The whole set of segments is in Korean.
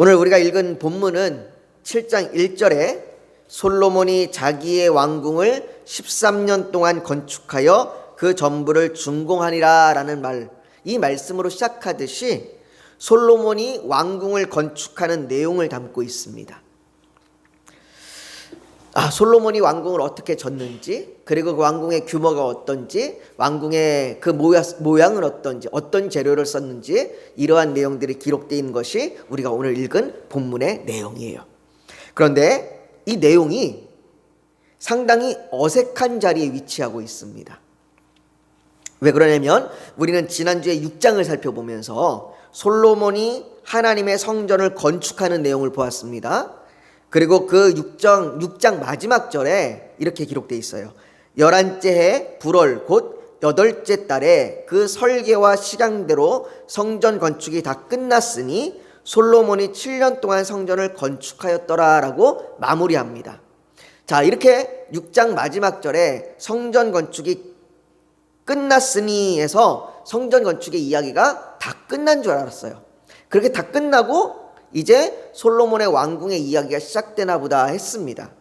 오늘 우리가 읽은 본문은 7장 1절에 솔로몬이 자기의 왕궁을 13년 동안 건축하여 그 전부를 준공하니라 라는 말, 이 말씀으로 시작하듯이 솔로몬이 왕궁을 건축하는 내용을 담고 있습니다. 솔로몬이 왕궁을 어떻게 졌는지, 그리고 그 왕궁의 규모가 어떤지, 왕궁의 그 모양은 어떤지, 어떤 재료를 썼는지, 이러한 내용들이 기록되어 있는 것이 우리가 오늘 읽은 본문의 내용이에요. 그런데 이 내용이 상당히 어색한 자리에 위치하고 있습니다. 왜 그러냐면 우리는 지난주에 6장을 살펴보면서 솔로몬이 하나님의 성전을 건축하는 내용을 보았습니다. 그리고 그 6장 마지막 절에 이렇게 기록되어 있어요. 11째 해 불월 곧 8째 달에 그 설계와 시간대로 성전 건축이 다 끝났으니 솔로몬이 7년 동안 성전을 건축하였더라 라고 마무리합니다. 자, 이렇게 6장 마지막 절에 성전 건축이 끝났으니 해서 성전 건축의 이야기가 다 끝난 줄 알았어요. 그렇게 다 끝나고 이제 솔로몬의 왕궁의 이야기가 시작되나 보다 했습니다.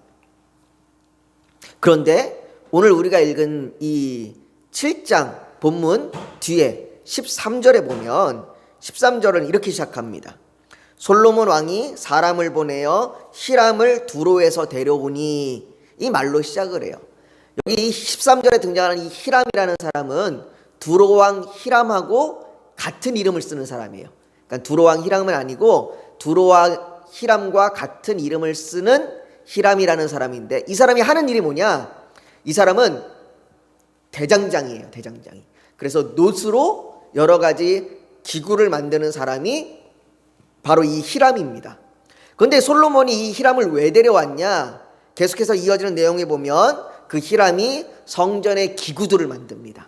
그런데 오늘 우리가 읽은 이 7장 본문 뒤에 13절에 보면 13절은 이렇게 시작합니다. 솔로몬 왕이 사람을 보내어 히람을 두로에서 데려오니, 이 말로 시작을 해요. 여기 13절에 등장하는 이 히람이라는 사람은 두로왕 히람하고 같은 이름을 쓰는 사람이에요. 그러니까 두로왕 히람은 아니고 두로와 히람과 같은 이름을 쓰는 히람이라는 사람인데, 이 사람이 하는 일이 뭐냐? 이 사람은 대장장이에요. 대장장이. 그래서 놋으로 여러 가지 기구를 만드는 사람이 바로 이 히람입니다. 그런데 솔로몬이 이 히람을 왜 데려왔냐? 계속해서 이어지는 내용에 보면 그 히람이 성전의 기구들을 만듭니다.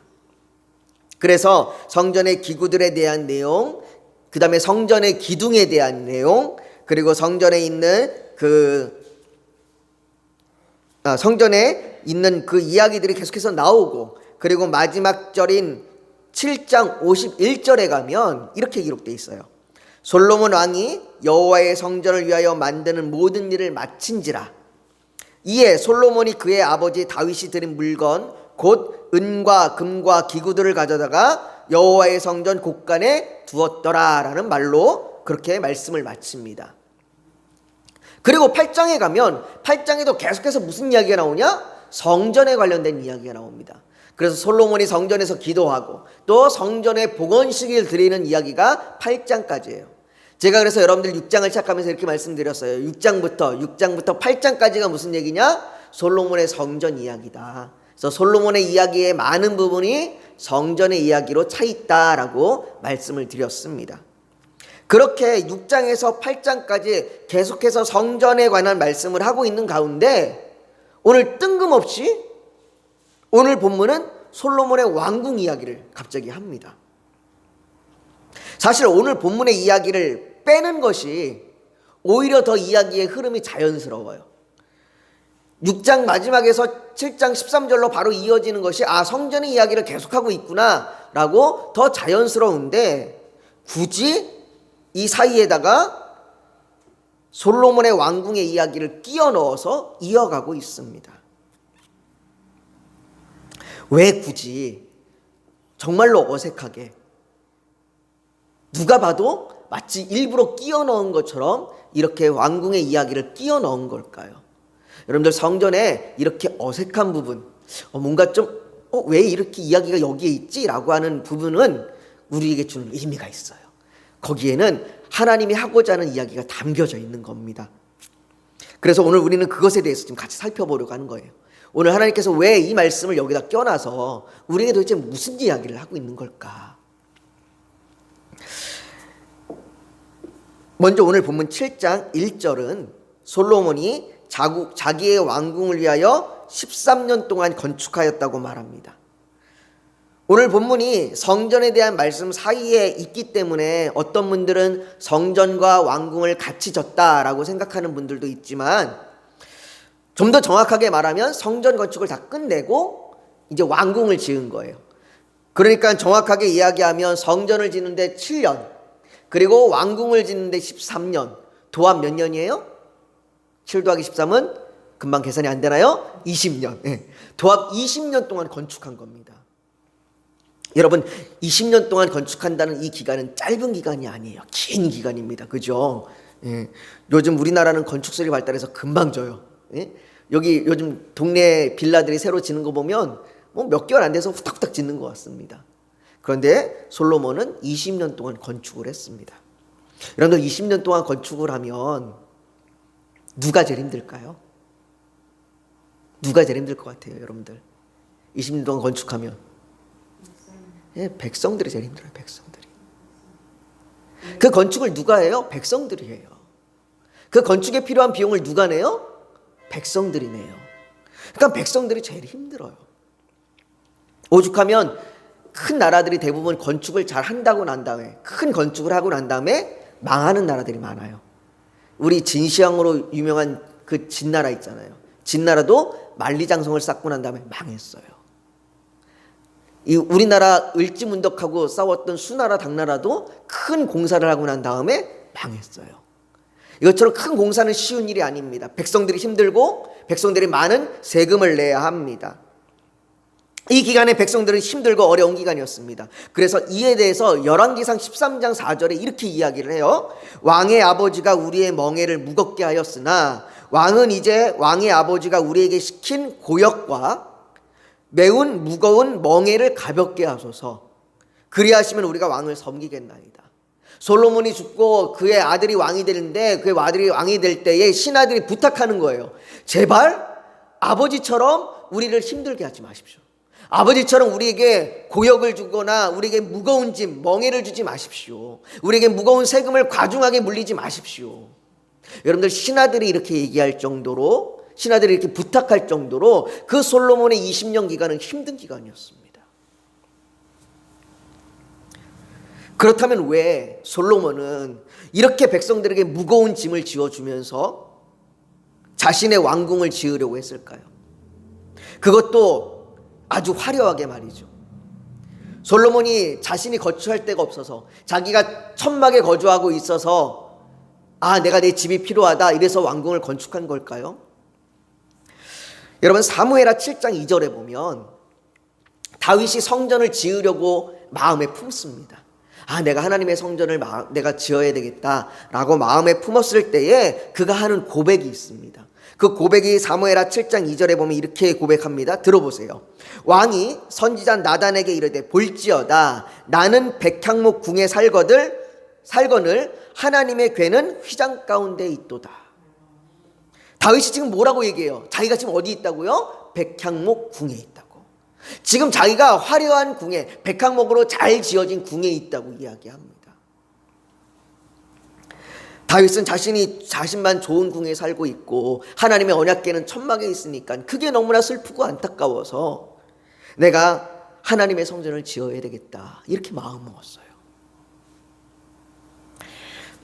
그래서 성전의 기구들에 대한 내용, 그 다음에 성전의 기둥에 대한 내용, 그리고 성전에 있는 성전에 있는 그 이야기들이 계속해서 나오고, 그리고 마지막 절인 7장 51절에 가면 이렇게 기록되어 있어요. 솔로몬 왕이 여호와의 성전을 위하여 만드는 모든 일을 마친지라. 이에 솔로몬이 그의 아버지 다윗이 드린 물건 곧 은과 금과 기구들을 가져다가 여호와의 성전 곳간에 두었더라 라는 말로 그렇게 말씀을 마칩니다. 그리고 8장에 가면 8장에도 계속해서 무슨 이야기가 나오냐? 성전에 관련된 이야기가 나옵니다. 그래서 솔로몬이 성전에서 기도하고 또 성전에 봉헌식을 드리는 이야기가 8장까지예요. 제가 그래서 여러분들 6장을 시작하면서 이렇게 말씀드렸어요. 6장부터 8장까지가 무슨 얘기냐? 솔로몬의 성전 이야기다. 그래서 솔로몬의 이야기의 많은 부분이 성전의 이야기로 차 있다라고 말씀을 드렸습니다. 그렇게 6장에서 8장까지 계속해서 성전에 관한 말씀을 하고 있는 가운데 오늘 뜬금없이 오늘 본문은 솔로몬의 왕궁 이야기를 갑자기 합니다. 사실 오늘 본문의 이야기를 빼는 것이 오히려 더 이야기의 흐름이 자연스러워요. 6장 마지막에서 7장 13절로 바로 이어지는 것이 성전의 이야기를 계속하고 있구나 라고 더 자연스러운데, 굳이 이 사이에다가 솔로몬의 왕궁의 이야기를 끼워 넣어서 이어가고 있습니다. 왜 굳이? 정말로 어색하게 누가 봐도 마치 일부러 끼워 넣은 것처럼 이렇게 왕궁의 이야기를 끼워 넣은 걸까요? 여러분들 성전에 이렇게 어색한 부분, 뭔가 좀 왜 이렇게 이야기가 여기에 있지? 라고 하는 부분은 우리에게 주는 의미가 있어요. 거기에는 하나님이 하고자 하는 이야기가 담겨져 있는 겁니다. 그래서 오늘 우리는 그것에 대해서 좀 같이 살펴보려고 하는 거예요. 오늘 하나님께서 왜 이 말씀을 여기다 껴놔서 우리에게 도대체 무슨 이야기를 하고 있는 걸까? 먼저 오늘 본문 7장 1절은 솔로몬이 자기의 왕궁을 위하여 13년 동안 건축하였다고 말합니다. 오늘 본문이 성전에 대한 말씀 사이에 있기 때문에 어떤 분들은 성전과 왕궁을 같이 졌다라고 생각하는 분들도 있지만, 좀 더 정확하게 말하면 성전 건축을 다 끝내고 이제 왕궁을 지은 거예요. 그러니까 정확하게 이야기하면 성전을 짓는데 7년, 그리고 왕궁을 짓는데 13년, 도합 몇 년이에요? 7 더하기 13은 금방 계산이 안 되나요? 20년. 예. 도합 20년 동안 건축한 겁니다. 여러분, 20년 동안 건축한다는 이 기간은 짧은 기간이 아니에요. 긴 기간입니다. 그죠? 예. 요즘 우리나라는 건축술이 발달해서 금방 져요. 예? 여기 요즘 동네 빌라들이 새로 짓는 거 보면 뭐 몇 개월 안 돼서 후딱후딱 짓는 것 같습니다. 그런데 솔로몬은 20년 동안 건축을 했습니다. 여러분들 20년 동안 건축을 하면 누가 제일 힘들까요? 누가 제일 힘들 것 같아요, 여러분들? 20년 동안 건축하면 예, 백성들이 제일 힘들어요. 백성들이. 그 건축을 누가 해요? 백성들이 해요. 그 건축에 필요한 비용을 누가 내요? 백성들이 내요. 그러니까 백성들이 제일 힘들어요. 오죽하면 큰 나라들이 대부분 건축을 잘 한다고 난 다음에, 큰 건축을 하고 난 다음에 망하는 나라들이 많아요. 우리 진시황으로 유명한 그 진나라 있잖아요. 진나라도 만리장성을 쌓고 난 다음에 망했어요. 이 우리나라 을지문덕하고 싸웠던 수나라 당나라도 큰 공사를 하고 난 다음에 망했어요. 이것처럼 큰 공사는 쉬운 일이 아닙니다. 백성들이 힘들고 백성들이 많은 세금을 내야 합니다. 이 기간에 백성들은 힘들고 어려운 기간이었습니다. 그래서 이에 대해서 열왕기상 13장 4절에 이렇게 이야기를 해요. 왕의 아버지가 우리의 멍에를 무겁게 하였으나 왕은 이제 왕의 아버지가 우리에게 시킨 고역과 매운 무거운 멍에를 가볍게 하소서. 그리하시면 우리가 왕을 섬기겠나이다. 솔로몬이 죽고 그의 아들이 왕이 되는데 그의 아들이 왕이 될 때에 신하들이 부탁하는 거예요. 제발 아버지처럼 우리를 힘들게 하지 마십시오. 아버지처럼 우리에게 고역을 주거나 우리에게 무거운 짐, 멍에를 주지 마십시오. 우리에게 무거운 세금을 과중하게 물리지 마십시오. 여러분들, 신하들이 이렇게 얘기할 정도로, 신하들이 이렇게 부탁할 정도로 그 솔로몬의 20년 기간은 힘든 기간이었습니다. 그렇다면 왜 솔로몬은 이렇게 백성들에게 무거운 짐을 지어주면서 자신의 왕궁을 지으려고 했을까요? 그것도 아주 화려하게 말이죠. 솔로몬이 자신이 거주할 데가 없어서, 자기가 천막에 거주하고 있어서 내가 내 집이 필요하다 이래서 왕궁을 건축한 걸까요? 여러분, 사무엘하 7장 2절에 보면 다윗이 성전을 지으려고 마음에 품습니다. 내가 하나님의 성전을 내가 지어야 되겠다라고 마음에 품었을 때에 그가 하는 고백이 있습니다. 그 고백이 사무엘하 7장 2절에 보면 이렇게 고백합니다. 들어보세요. 왕이 선지자 나단에게 이르되 볼지어다 나는 백향목 궁에 살거늘 하나님의 궤는 휘장 가운데 있도다. 다윗이 지금 뭐라고 얘기해요? 자기가 지금 어디 있다고요? 백향목 궁에 있다고. 지금 자기가 화려한 궁에, 백향목으로 잘 지어진 궁에 있다고 이야기합니다. 다윗은 자신만 좋은 궁에 살고 있고 하나님의 언약궤는 천막에 있으니까 그게 너무나 슬프고 안타까워서 내가 하나님의 성전을 지어야 되겠다 이렇게 마음먹었어요.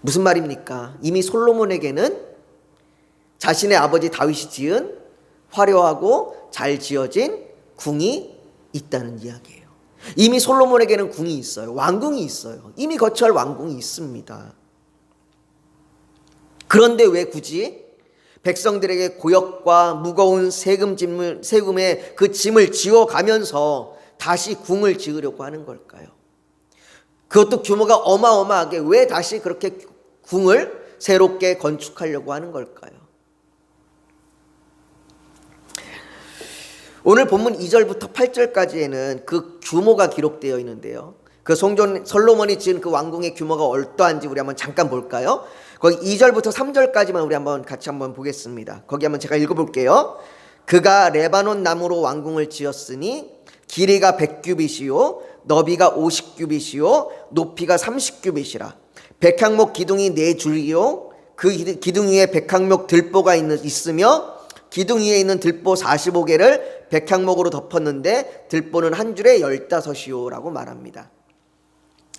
무슨 말입니까? 이미 솔로몬에게는 자신의 아버지 다윗이 지은 화려하고 잘 지어진 궁이 있다는 이야기예요. 이미 솔로몬에게는 궁이 있어요. 왕궁이 있어요. 이미 거처할 왕궁이 있습니다. 그런데 왜 굳이 백성들에게 고역과 무거운 세금의 그 짐을 지어가면서 다시 궁을 지으려고 하는 걸까요? 그것도 규모가 어마어마하게 왜 다시 그렇게 궁을 새롭게 건축하려고 하는 걸까요? 오늘 본문 2절부터 8절까지에는 그 규모가 기록되어 있는데요. 그 솔로몬이 지은 그 왕궁의 규모가 어떠한지 우리 한번 잠깐 볼까요? 거기 2절부터 3절까지만 우리 같이 한번 보겠습니다. 거기 한번 제가 읽어볼게요. 그가 레바논 나무로 왕궁을 지었으니 길이가 100규빗이요 너비가 50규빗이요 높이가 30규빗이라. 백향목 기둥이 4줄이요 그 기둥 위에 백향목 들보가 있으며 기둥 위에 있는 들보 45개를 백향목으로 덮었는데 들보는 한 줄에 15이요 라고 말합니다.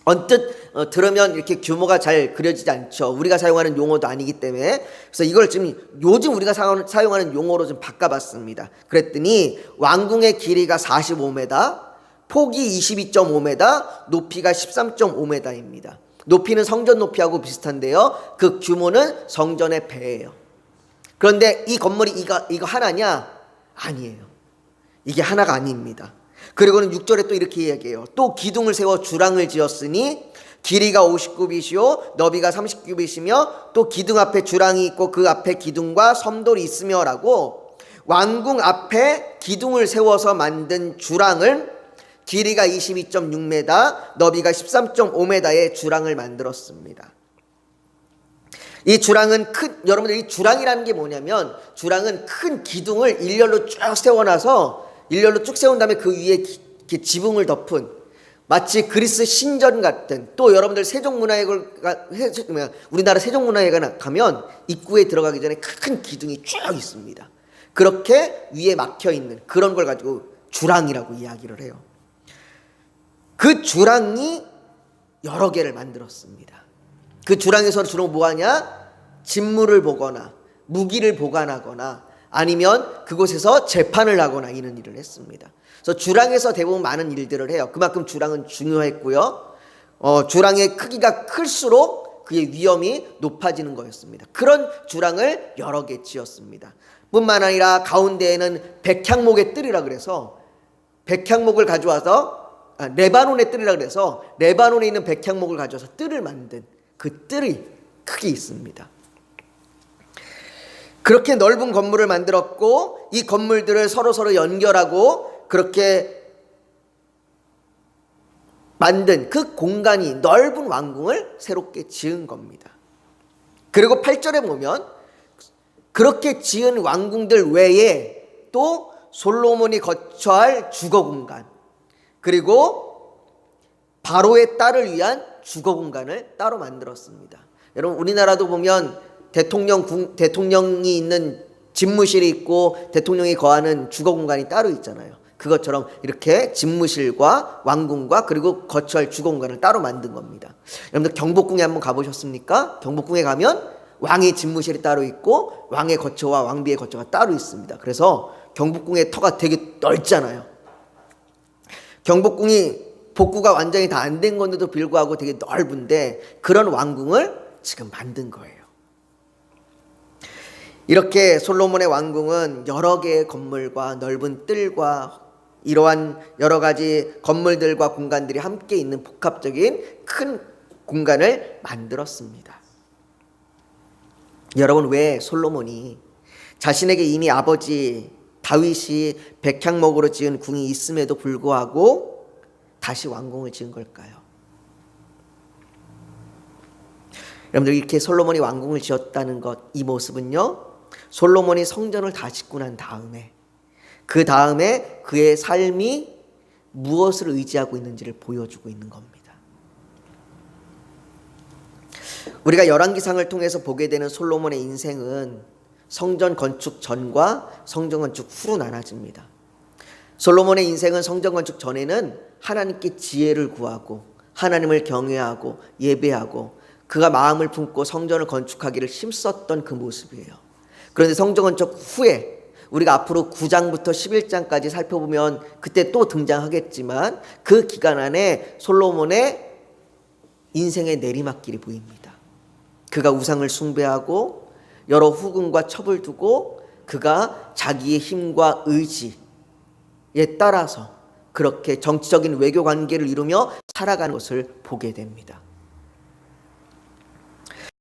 언뜻 들으면 이렇게 규모가 잘 그려지지 않죠. 우리가 사용하는 용어도 아니기 때문에. 그래서 이걸 지금 요즘 우리가 사용하는 용어로 좀 바꿔봤습니다. 그랬더니 왕궁의 길이가 45m, 폭이 22.5m, 높이가 13.5m입니다. 높이는 성전 높이하고 비슷한데요. 그 규모는 성전의 배예요. 그런데 이 건물이 이거 하나냐? 아니에요. 이게 하나가 아닙니다. 그리고는 6절에 또 이렇게 이야기해요. 또 기둥을 세워 주랑을 지었으니 길이가 50규빗이요 너비가 30규빗이며 또 기둥 앞에 주랑이 있고 그 앞에 기둥과 섬돌이 있으며 라고 왕궁 앞에 기둥을 세워서 만든 주랑을 길이가 22.6m 너비가 13.5m의 주랑을 만들었습니다. 이 주랑은 여러분들 이 주랑이라는 게 뭐냐면 주랑은 큰 기둥을 일렬로 쭉 세워놔서 일렬로 쭉 세운 다음에 그 위에 이렇게 지붕을 덮은 마치 그리스 신전 같은 또 여러분들 우리나라 세종문화회관 가면 입구에 들어가기 전에 큰 기둥이 쭉 있습니다. 그렇게 위에 막혀 있는 그런 걸 가지고 주랑이라고 이야기를 해요. 그 주랑이 여러 개를 만들었습니다. 그 주랑에서 주로 뭐하냐? 진물을 보거나 무기를 보관하거나 아니면 그곳에서 재판을 하거나 이런 일을 했습니다. 그래서 주랑에서 대부분 많은 일들을 해요. 그만큼 주랑은 중요했고요. 주랑의 크기가 클수록 그의 위험이 높아지는 거였습니다. 그런 주랑을 여러 개 지었습니다. 뿐만 아니라 가운데에는 백향목의 뜰이라 그래서 백향목을 가져와서 레바논의 뜰이라 그래서 레바논에 있는 백향목을 가져와서 뜰을 만든 그 뜰이 크게 있습니다. 그렇게 넓은 건물을 만들었고 이 건물들을 서로 연결하고 그렇게 만든 그 공간이 넓은 왕궁을 새롭게 지은 겁니다. 그리고 8절에 보면 그렇게 지은 왕궁들 외에 또 솔로몬이 거처할 주거 공간 그리고 바로의 딸을 위한 주거 공간을 따로 만들었습니다. 여러분 우리나라도 보면 대통령이 있는 집무실이 있고 대통령이 거하는 주거 공간이 따로 있잖아요. 그것처럼 이렇게 집무실과 왕궁과 그리고 거처할 주거 공간을 따로 만든 겁니다. 여러분들 경복궁에 한번 가보셨습니까? 경복궁에 가면 왕의 집무실이 따로 있고 왕의 거처와 왕비의 거처가 따로 있습니다. 그래서 경복궁의 터가 되게 넓잖아요. 경복궁이 복구가 완전히 다 안 된 건데도 불구하고 되게 넓은데 그런 왕궁을 지금 만든 거예요. 이렇게 솔로몬의 왕궁은 여러 개의 건물과 넓은 뜰과 이러한 여러 가지 건물들과 공간들이 함께 있는 복합적인 큰 공간을 만들었습니다. 여러분 왜 솔로몬이 자신에게 이미 아버지 다윗이 백향목으로 지은 궁이 있음에도 불구하고 다시 왕궁을 지은 걸까요? 여러분들 이렇게 솔로몬이 왕궁을 지었다는 것, 이 모습은요 솔로몬이 성전을 다 짓고 난 다음에 그 다음에 그의 삶이 무엇을 의지하고 있는지를 보여주고 있는 겁니다. 우리가 열왕기상을 통해서 보게 되는 솔로몬의 인생은 성전 건축 전과 성전 건축 후로 나눠집니다. 솔로몬의 인생은 성전 건축 전에는 하나님께 지혜를 구하고 하나님을 경외하고 예배하고 그가 마음을 품고 성전을 건축하기를 힘썼던 그 모습이에요. 그런데 성전 건축 후에 우리가 앞으로 9장부터 11장까지 살펴보면 그때 또 등장하겠지만 그 기간 안에 솔로몬의 인생의 내리막길이 보입니다. 그가 우상을 숭배하고 여러 후궁과 첩을 두고 그가 자기의 힘과 의지에 따라서 그렇게 정치적인 외교 관계를 이루며 살아가는 것을 보게 됩니다.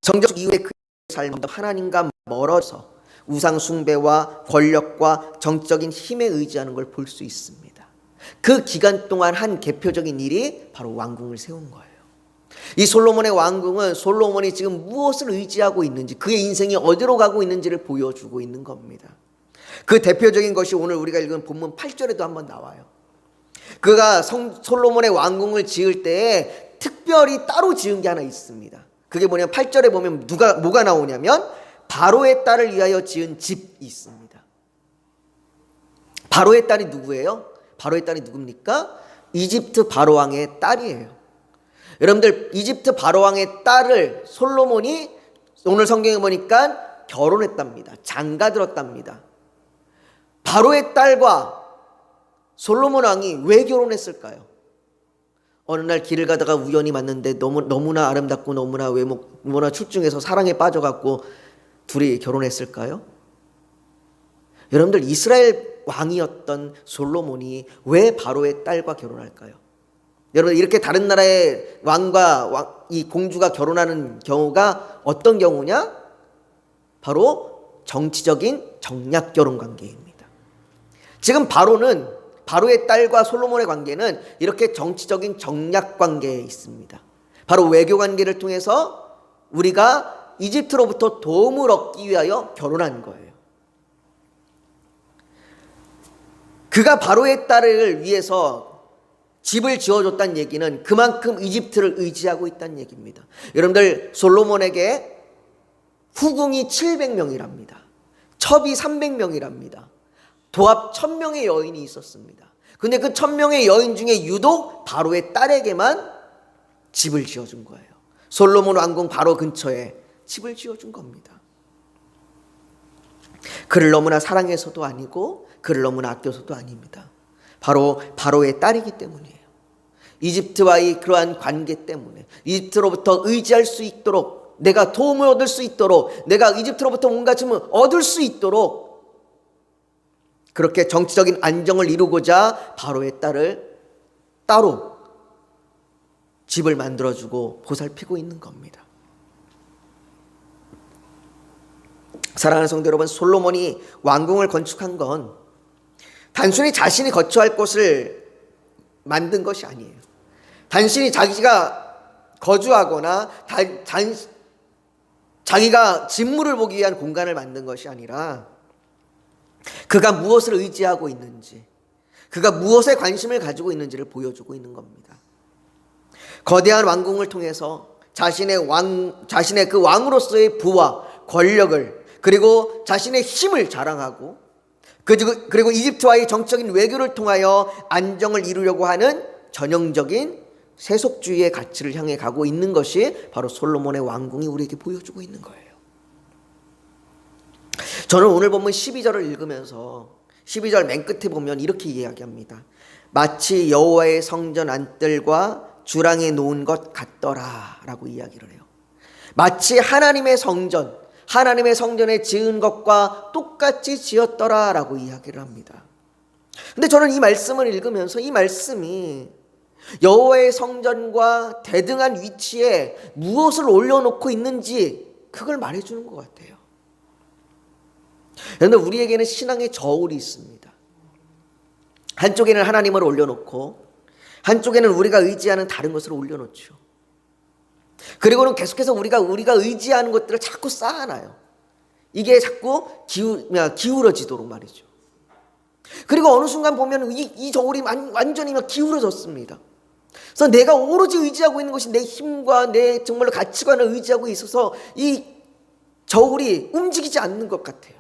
성전 이후에 그의 삶은 하나님과 멀어서 우상 숭배와 권력과 정적인 힘에 의지하는 걸 볼 수 있습니다. 그 기간 동안 한 대표적인 일이 바로 왕궁을 세운 거예요. 이 솔로몬의 왕궁은 솔로몬이 지금 무엇을 의지하고 있는지 그의 인생이 어디로 가고 있는지를 보여주고 있는 겁니다. 그 대표적인 것이 오늘 우리가 읽은 본문 8절에도 한번 나와요. 그가 솔로몬의 왕궁을 지을 때에 특별히 따로 지은 게 하나 있습니다. 그게 뭐냐면 8절에 보면 뭐가 나오냐면 바로의 딸을 위하여 지은 집이 있습니다. 바로의 딸이 누구예요? 바로의 딸이 누굽니까? 이집트 바로왕의 딸이에요. 여러분들 이집트 바로왕의 딸을 솔로몬이 오늘 성경에 보니까 결혼했답니다. 장가들었답니다. 바로의 딸과 솔로몬 왕이 왜 결혼했을까요? 어느 날 길을 가다가 우연히 만났는데 너무나 아름답고 너무나 출중해서 사랑에 빠져갖고 둘이 결혼했을까요? 여러분들, 이스라엘 왕이었던 솔로몬이 왜 바로의 딸과 결혼할까요? 여러분, 이렇게 다른 나라의 왕과 이 공주가 결혼하는 경우가 어떤 경우냐? 바로 정치적인 정략 결혼 관계입니다. 지금 바로의 딸과 솔로몬의 관계는 이렇게 정치적인 정략 관계에 있습니다. 바로 외교 관계를 통해서 우리가 이집트로부터 도움을 얻기 위하여 결혼한 거예요. 그가 바로의 딸을 위해서 집을 지어줬다는 얘기는 그만큼 이집트를 의지하고 있다는 얘기입니다. 여러분들, 솔로몬에게 후궁이 700명이랍니다. 첩이 300명이랍니다. 도합 1000명의 여인이 있었습니다. 근데 그 1000명의 여인 중에 유독 바로의 딸에게만 집을 지어준 거예요. 솔로몬 왕궁 바로 근처에 집을 지어준 겁니다. 그를 너무나 사랑해서도 아니고 그를 너무나 아껴서도 아닙니다. 바로 바로의 딸이기 때문이에요. 이집트와의 그러한 관계 때문에, 이집트로부터 의지할 수 있도록, 내가 도움을 얻을 수 있도록, 내가 이집트로부터 뭔가 좀 얻을 수 있도록 그렇게 정치적인 안정을 이루고자 바로의 딸을 따로 집을 만들어주고 보살피고 있는 겁니다. 사랑하는 성도 여러분, 솔로몬이 왕궁을 건축한 건 단순히 자신이 거처할 곳을 만든 것이 아니에요. 단순히 자기가 거주하거나 자기가 직무를 보기 위한 공간을 만든 것이 아니라 그가 무엇을 의지하고 있는지, 그가 무엇에 관심을 가지고 있는지를 보여주고 있는 겁니다. 거대한 왕궁을 통해서 자신의 그 왕으로서의 부와 권력을, 그리고 자신의 힘을 자랑하고, 그리고 이집트와의 정적인 외교를 통하여 안정을 이루려고 하는 전형적인 세속주의의 가치를 향해 가고 있는 것이 바로 솔로몬의 왕궁이 우리에게 보여주고 있는 거예요. 저는 오늘 본문 12절을 읽으면서 12절 맨 끝에 보면 이렇게 이야기합니다. 마치 여호와의 성전 안뜰과 주랑에 놓은 것 같더라 라고 이야기를 해요. 마치 하나님의 성전에 지은 것과 똑같이 지었더라 라고 이야기를 합니다. 근데 저는 이 말씀을 읽으면서 이 말씀이 여호와의 성전과 대등한 위치에 무엇을 올려놓고 있는지 그걸 말해주는 것 같아요. 그런데 우리에게는 신앙의 저울이 있습니다. 한쪽에는 하나님을 올려놓고 한쪽에는 우리가 의지하는 다른 것을 올려놓죠. 그리고는 계속해서 우리가 의지하는 것들을 자꾸 쌓아놔요. 이게 자꾸 기울어지도록 말이죠. 그리고 어느 순간 보면 이 저울이 완전히 기울어졌습니다. 그래서 내가 오로지 의지하고 있는 것이 내 힘과 내 정말로 가치관을 의지하고 있어서 이 저울이 움직이지 않는 것 같아요.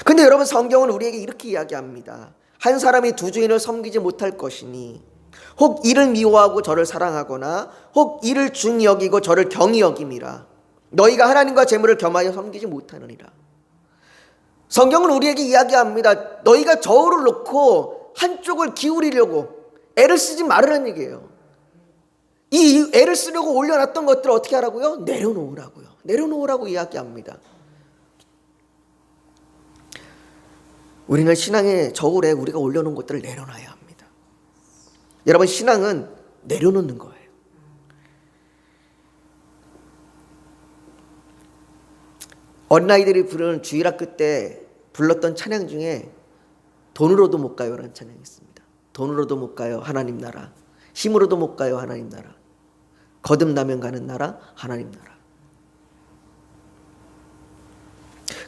근데 여러분, 성경은 우리에게 이렇게 이야기합니다. 한 사람이 두 주인을 섬기지 못할 것이니 혹 이를 미워하고 저를 사랑하거나 혹 이를 중히 여기고 저를 경히 여김이라. 너희가 하나님과 재물을 겸하여 섬기지 못하느니라. 성경은 우리에게 이야기합니다. 너희가 저울을 놓고 한쪽을 기울이려고 애를 쓰지 말으라는 얘기예요. 이 애를 쓰려고 올려놨던 것들을 어떻게 하라고요? 내려놓으라고 이야기합니다. 우리는 신앙의 저울에 우리가 올려놓은 것들을 내려놔야 합니다. 여러분, 신앙은 내려놓는 거예요. 어린아이들이 부르는 주일학교 때 불렀던 찬양 중에 돈으로도 못 가요 라는 찬양이 있습니다. 돈으로도 못 가요 하나님 나라, 힘으로도 못 가요 하나님 나라, 거듭나면 가는 나라 하나님 나라.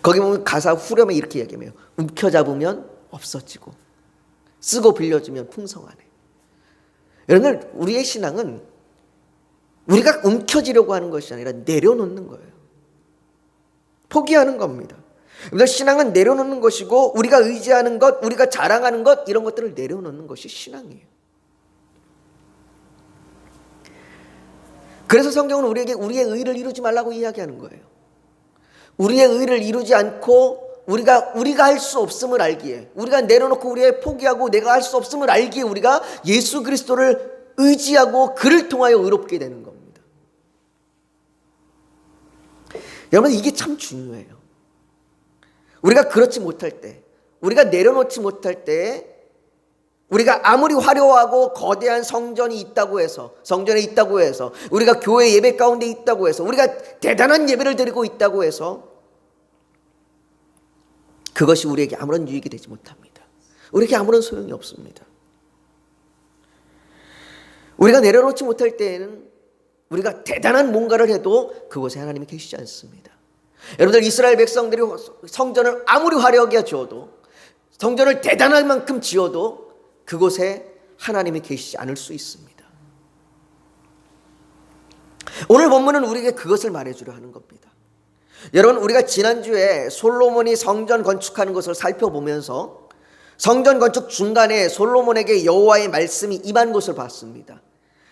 거기 보면 가사 후렴에 이렇게 얘기해요. 움켜잡으면 없어지고 쓰고 빌려주면 풍성하네. 여러분, 우리의 신앙은 우리가 움켜쥐려고 하는 것이 아니라 내려놓는 거예요. 포기하는 겁니다. 신앙은 내려놓는 것이고 우리가 의지하는 것, 우리가 자랑하는 것, 이런 것들을 내려놓는 것이 신앙이에요. 그래서 성경은 우리에게 우리의 의를 이루지 말라고 이야기하는 거예요. 우리의 의를 이루지 않고 우리가 할 수 없음을 알기에, 우리가 내려놓고 우리의 포기하고 내가 할 수 없음을 알기에 우리가 예수 그리스도를 의지하고 그를 통하여 의롭게 되는 겁니다. 여러분, 이게 참 중요해요. 우리가 그렇지 못할 때, 우리가 내려놓지 못할 때, 우리가 아무리 화려하고 거대한 성전이 있다고 해서, 성전에 있다고 해서, 우리가 교회 예배 가운데 있다고 해서, 우리가 대단한 예배를 드리고 있다고 해서 그것이 우리에게 아무런 유익이 되지 못합니다. 우리에게 아무런 소용이 없습니다. 우리가 내려놓지 못할 때에는 우리가 대단한 뭔가를 해도 그곳에 하나님이 계시지 않습니다. 여러분들, 이스라엘 백성들이 성전을 아무리 화려하게 지어도, 성전을 대단할 만큼 지어도 그곳에 하나님이 계시지 않을 수 있습니다. 오늘 본문은 우리에게 그것을 말해주려 하는 겁니다. 여러분, 우리가 지난주에 솔로몬이 성전 건축하는 것을 살펴보면서 성전 건축 중간에 솔로몬에게 여호와의 말씀이 임한 것을 봤습니다.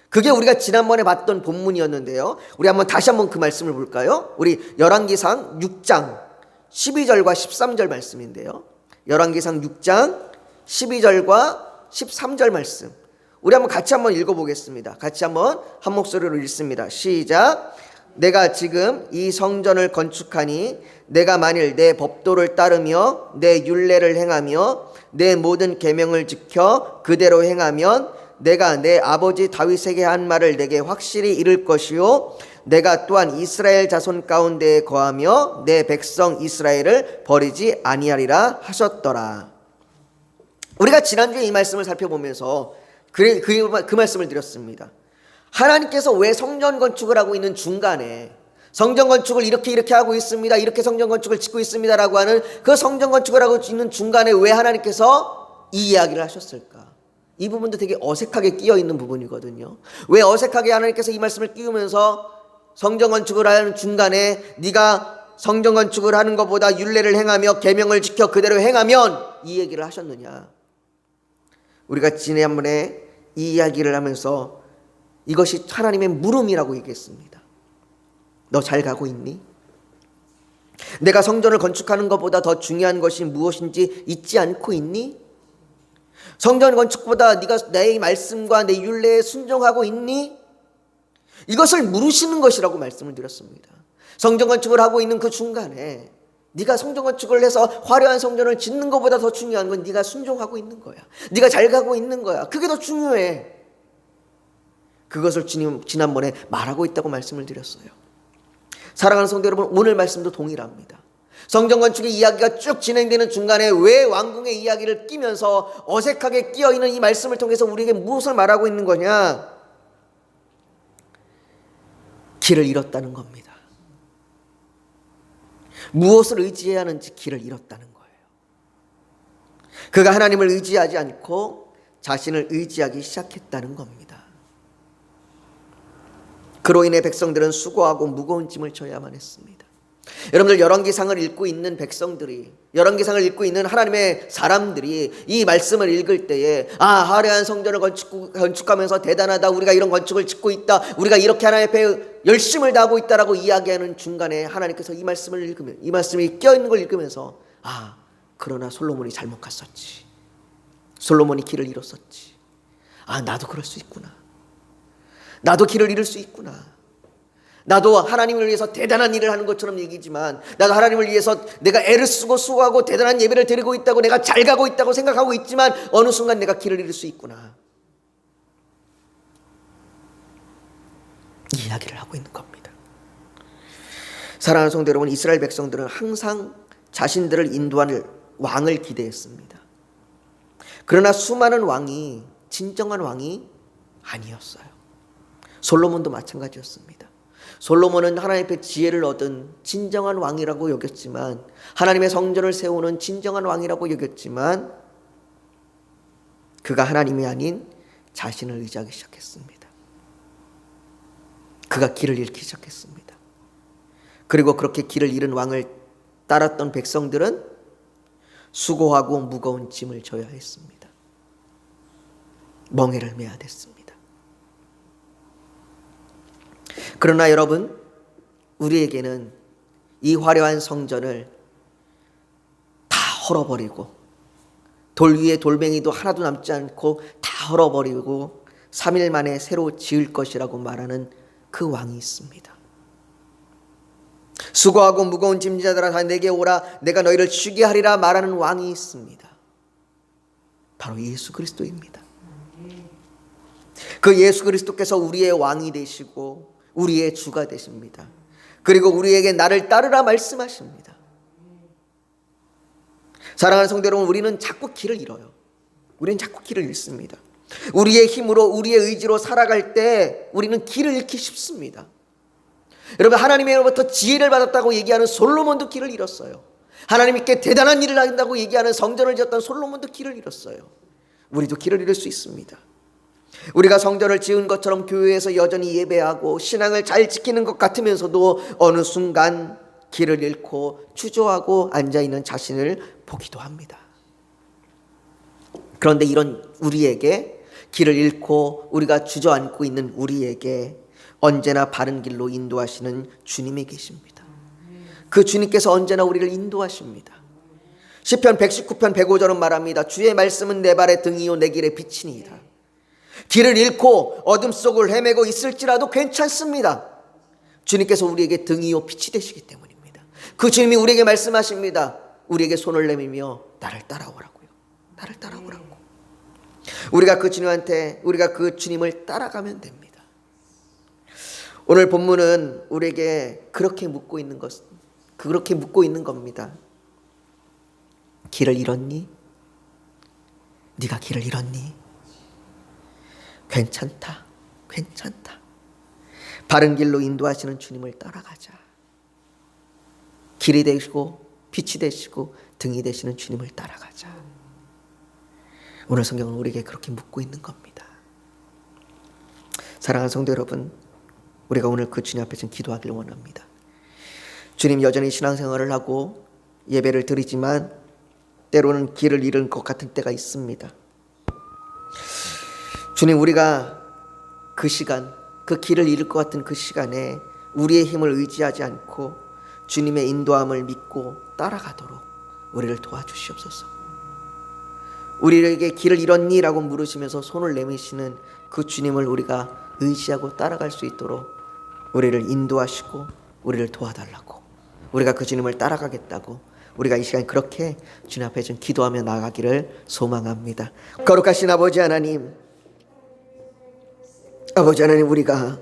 그게 우리가 지난번에 봤던 본문이었는데요. 우리 다시 한번 그 말씀을 볼까요? 우리 열왕기상 6장 12절과 13절 말씀인데요. 열왕기상 6장 12절과 13절 말씀, 우리 같이 한번 읽어보겠습니다. 같이 한번 한 목소리로 읽습니다. 시작. 내가 지금 이 성전을 건축하니 내가 만일 내 법도를 따르며 내 율례를 행하며 내 모든 계명을 지켜 그대로 행하면 내가 내 아버지 다윗에게 한 말을 내게 확실히 이룰 것이요, 내가 또한 이스라엘 자손 가운데에 거하며 내 백성 이스라엘을 버리지 아니하리라 하셨더라. 우리가 지난주에 이 말씀을 살펴보면서 그 말씀을 드렸습니다. 하나님께서 왜 성전 건축을 하고 있는 중간에 성전 건축을 이렇게 하고 있습니다, 이렇게 성전 건축을 짓고 있습니다라고 하는 그 성전 건축을 하고 있는 중간에 왜 하나님께서 이 이야기를 하셨을까? 이 부분도 되게 어색하게 끼어 있는 부분이거든요. 왜 어색하게 하나님께서 이 말씀을 끼우면서 성전 건축을 하는 중간에 네가 성전 건축을 하는 것보다 율례를 행하며 계명을 지켜 그대로 행하면 이 얘기를 하셨느냐? 우리가 지난번에 이 이야기를 하면서 이것이 하나님의 물음이라고 얘기했습니다. 너 잘 가고 있니? 내가 성전을 건축하는 것보다 더 중요한 것이 무엇인지 잊지 않고 있니? 성전 건축보다 네가 내 말씀과 내 율례에 순종하고 있니? 이것을 물으시는 것이라고 말씀을 드렸습니다. 성전 건축을 하고 있는 그 중간에 네가 성전 건축을 해서 화려한 성전을 짓는 것보다 더 중요한 건 네가 순종하고 있는 거야. 네가 잘 가고 있는 거야. 그게 더 중요해. 그것을 주님 지난번에 말하고 있다고 말씀을 드렸어요. 사랑하는 성도 여러분, 오늘 말씀도 동일합니다. 성전 건축의 이야기가 쭉 진행되는 중간에 왜 왕궁의 이야기를 끼면서 어색하게 끼어있는 이 말씀을 통해서 우리에게 무엇을 말하고 있는 거냐? 길을 잃었다는 겁니다. 무엇을 의지해야 하는지 길을 잃었다는 거예요. 그가 하나님을 의지하지 않고 자신을 의지하기 시작했다는 겁니다. 그로 인해 백성들은 수고하고 무거운 짐을 져야만 했습니다. 여러분들, 열왕기상을 읽고 있는 백성들이, 열왕기상을 읽고 있는 하나님의 사람들이 이 말씀을 읽을 때에 화려한 성전을 건축하면서 대단하다, 우리가 이런 건축을 짓고 있다, 우리가 이렇게 하나님 앞에 열심을 다하고 있다라고 이야기하는 중간에 하나님께서 이 말씀을 읽으면, 이 말씀이 껴있는 걸 읽으면서 그러나 솔로몬이 잘못 갔었지, 솔로몬이 길을 잃었었지, 나도 그럴 수 있구나, 나도 길을 잃을 수 있구나, 나도 하나님을 위해서 대단한 일을 하는 것처럼 얘기지만 나도 하나님을 위해서 내가 애를 쓰고 수고하고 대단한 예배를 드리고 있다고, 내가 잘 가고 있다고 생각하고 있지만 어느 순간 내가 길을 잃을 수 있구나, 이 이야기를 하고 있는 겁니다. 사랑하는 성도 여러분, 이스라엘 백성들은 항상 자신들을 인도할 왕을 기대했습니다. 그러나 수많은 왕이 진정한 왕이 아니었어요. 솔로몬도 마찬가지였습니다. 솔로몬은 하나님 앞에 지혜를 얻은 진정한 왕이라고 여겼지만, 하나님의 성전을 세우는 진정한 왕이라고 여겼지만, 그가 하나님이 아닌 자신을 의지하기 시작했습니다. 그가 길을 잃기 시작했습니다. 그리고 그렇게 길을 잃은 왕을 따랐던 백성들은 수고하고 무거운 짐을 져야 했습니다. 멍에를 매야 됐습니다. 그러나 여러분, 우리에게는 이 화려한 성전을 헐어버리고 돌 위에 돌멩이도 하나도 남지 않고 다 헐어버리고 3일 만에 새로 지을 것이라고 말하는 그 왕이 있습니다. 수고하고 무거운 짐자들아 다 내게 오라 내가 너희를 쉬게 하리라 말하는 왕이 있습니다. 바로 예수 그리스도입니다. 그 예수 그리스도께서 우리의 왕이 되시고 우리의 주가 되십니다. 그리고 우리에게 나를 따르라 말씀하십니다. 사랑하는 성도 여러분, 우리는 자꾸 길을 잃어요. 우리는 자꾸 길을 잃습니다. 우리의 힘으로 우리의 의지로 살아갈 때 우리는 길을 잃기 쉽습니다. 여러분, 하나님으로부터 지혜를 받았다고 얘기하는 솔로몬도 길을 잃었어요. 하나님께 대단한 일을 한다고 얘기하는 성전을 지었던 솔로몬도 길을 잃었어요. 우리도 길을 잃을 수 있습니다. 우리가 성전을 지은 것처럼 교회에서 여전히 예배하고 신앙을 잘 지키는 것 같으면서도 어느 순간 길을 잃고 주저하고 앉아있는 자신을 보기도 합니다. 그런데 이런 우리에게, 길을 잃고 우리가 주저앉고 있는 우리에게 언제나 바른 길로 인도하시는 주님이 계십니다. 그 주님께서 언제나 우리를 인도하십니다. 시편 119편 105절은 말합니다. 주의 말씀은 내 발의 등이요 내 길의 빛이니이다. 길을 잃고 어둠 속을 헤매고 있을지라도 괜찮습니다. 주님께서 우리에게 등이요 빛이 되시기 때문입니다. 그 주님이 우리에게 말씀하십니다. 우리에게 손을 내밀며 나를 따라오라고요. 나를 따라오라고. 우리가 그 주님한테, 우리가 그 주님을 따라가면 됩니다. 오늘 본문은 우리에게 그렇게 묻고 있는 겁니다. 길을 잃었니? 네가 길을 잃었니? 괜찮다. 바른 길로 인도하시는 주님을 따라가자. 길이 되시고 빛이 되시고 등이 되시는 주님을 따라가자. 오늘 성경은 우리에게 그렇게 묻고 있는 겁니다. 사랑하는 성도 여러분, 우리가 오늘 그 주님 앞에 좀 기도하길 원합니다. 주님, 여전히 신앙생활을 하고 예배를 드리지만 때로는 길을 잃은 것 같은 때가 있습니다. 주님, 우리가 그 시간, 그 길을 잃을 것 같은 그 시간에 우리의 힘을 의지하지 않고 주님의 인도함을 믿고 따라가도록 우리를 도와주시옵소서. 우리에게 길을 잃었니? 라고 물으시면서 손을 내미시는 그 주님을 우리가 의지하고 따라갈 수 있도록 우리를 인도하시고 우리를 도와달라고, 우리가 그 주님을 따라가겠다고 우리가 이 시간 그렇게 주님 앞에 좀 기도하며 나아가기를 소망합니다. 거룩하신 아버지 하나님, 우리가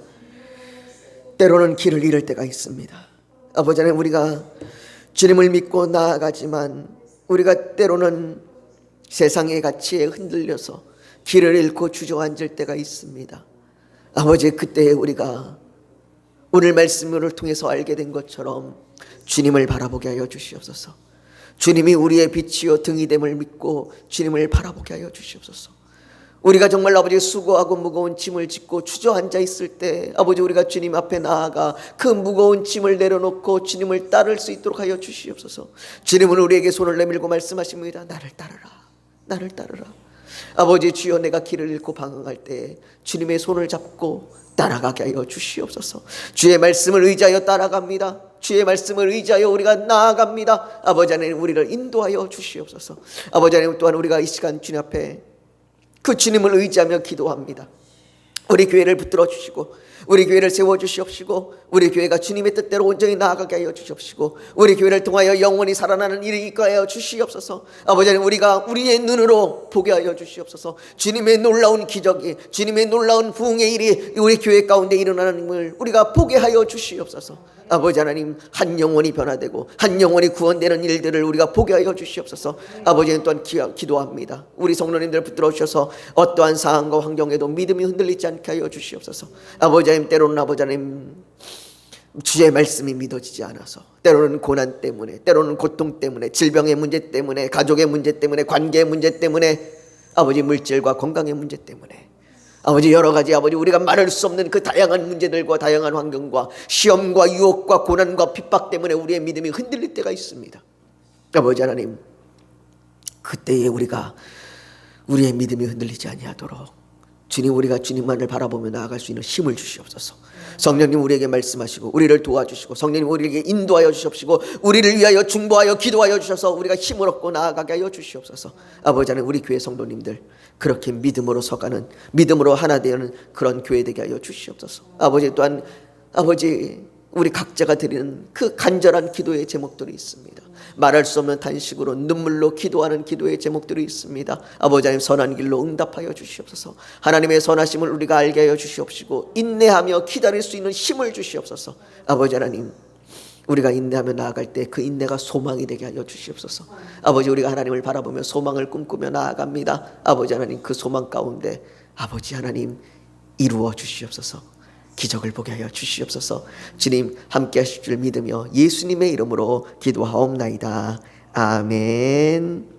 때로는 길을 잃을 때가 있습니다. 아버지 하나님, 우리가 주님을 믿고 나아가지만 우리가 때로는 세상의 가치에 흔들려서 길을 잃고 주저앉을 때가 있습니다. 아버지, 그때에 우리가 오늘 말씀을 통해서 알게 된 것처럼 주님을 바라보게 하여 주시옵소서. 주님이 우리의 빛이요 등이 됨을 믿고 주님을 바라보게 하여 주시옵소서. 우리가 정말 아버지 수고하고 무거운 짐을 짓고 주저앉아 있을 때 아버지, 우리가 주님 앞에 나아가 그 무거운 짐을 내려놓고 주님을 따를 수 있도록 하여 주시옵소서. 주님은 우리에게 손을 내밀고 말씀하십니다. 나를 따르라. 아버지, 주여, 내가 길을 잃고 방황할 때 주님의 손을 잡고 따라가게 하여 주시옵소서. 주의 말씀을 의지하여 따라갑니다. 주의 말씀을 의지하여 우리가 나아갑니다. 아버지 하나님, 우리를 인도하여 주시옵소서. 아버지 하나님, 또한 우리가 이 시간 주님 앞에 그 주님을 의지하며 기도합니다. 우리 교회를 붙들어 주시고 우리 교회를 세워주시옵시고 우리 교회가 주님의 뜻대로 온전히 나아가게 하여 주시옵시고 우리 교회를 통하여 영원히 살아나는 일이 있게 하여 주시옵소서. 아버지 하나님, 우리가 우리의 눈으로 보게 하여 주시옵소서. 주님의 놀라운 기적이, 주님의 놀라운 부흥의 일이 우리 교회 가운데 일어나는 것을 우리가 보게 하여 주시옵소서. 아버지 하나님, 한 영혼이 변화되고 한 영혼이 구원되는 일들을 우리가 보게 하여 주시옵소서. 아버지는 또한 기도합니다. 우리 성도님들 붙들어 주셔서 어떠한 상황과 환경에도 믿음이 흔들리지 않게 하여 주시옵소서. 아버지 하나님, 때로는 아버지 하나님 주의 말씀이 믿어지지 않아서, 때로는 고난 때문에, 때로는 고통 때문에, 질병의 문제 때문에, 가족의 문제 때문에, 관계의 문제 때문에, 아버지 물질과 건강의 문제 때문에, 아버지 여러 가지 아버지 우리가 말할 수 없는 그 다양한 문제들과 다양한 환경과 시험과 유혹과 고난과 핍박 때문에 우리의 믿음이 흔들릴 때가 있습니다. 아버지 하나님, 그때에 우리가 우리의 믿음이 흔들리지 아니하도록 주님, 우리가 주님만을 바라보며 나아갈 수 있는 힘을 주시옵소서. 성령님 우리에게 말씀하시고 우리를 도와주시고, 성령님 우리에게 인도하여 주시옵시고, 우리를 위하여 중보하여 기도하여 주셔서 우리가 힘을 얻고 나아가게 하여 주시옵소서. 아버지 하나님, 우리 교회 성도님들 그렇게 믿음으로 서가는, 믿음으로 하나 되는 그런 교회 되게 하여 주시옵소서. 아버지, 또한 아버지, 우리 각자가 드리는 그 간절한 기도의 제목들이 있습니다. 말할 수 없는 단식으로 눈물로 기도하는 기도의 제목들이 있습니다. 아버지 하나님, 선한 길로 응답하여 주시옵소서. 하나님의 선하심을 우리가 알게 하여 주시옵시고, 인내하며 기다릴 수 있는 힘을 주시옵소서. 아버지 하나님, 우리가 인내하며 나아갈 때 그 인내가 소망이 되게 하여 주시옵소서. 아버지, 우리가 하나님을 바라보며 소망을 꿈꾸며 나아갑니다. 아버지 하나님, 그 소망 가운데 아버지 하나님 이루어 주시옵소서. 기적을 보게 하여 주시옵소서. 주님 함께 하실 줄 믿으며 예수님의 이름으로 기도하옵나이다. 아멘.